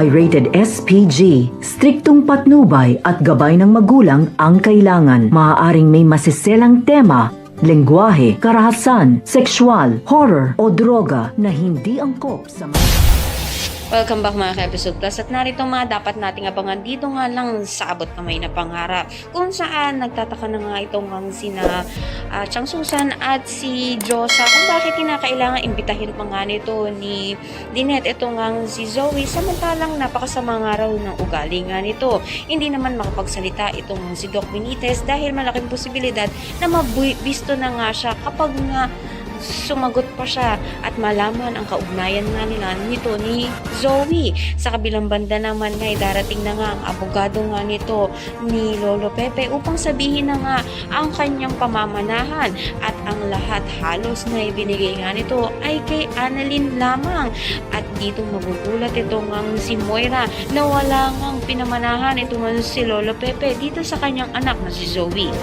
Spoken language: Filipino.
ay rated SPG. Striktong patnubay at gabay ng magulang ang kailangan. Maaaring may masiselang tema, lengguwahe, karahasan, sexual, horror o droga na hindi angkop sa Welcome back mga ka-episode plus at narito mga dapat nating abangan dito nga lang sa abot kamay na pangarap kung saan nagtataka na nga itong ang sina Chang Susan at si Josa kung bakit kinakailangan imbitahin pa nga nito ni Lynette itong ang si Zoe samantalang napakasama nga raw ng ugali nga nito. Hindi naman makapagsalita itong si Doc Benitez dahil malaking posibilidad na mabisto na nga siya kapag nga sumagot pa siya at malaman ang kaugnayan nga nila nito ni Zoe. Sa kabilang banda naman nga darating na nga ang abogado nga nito ni Lolo Pepe upang sabihin na nga ang kanyang pamamanahan at ang lahat halos na ibinigay nga nito ay kay Annalyn lamang at dito magugulat itong ang si Moira na wala ngang pinamanahan itong si Lolo Pepe dito sa kanyang anak na si Zoe.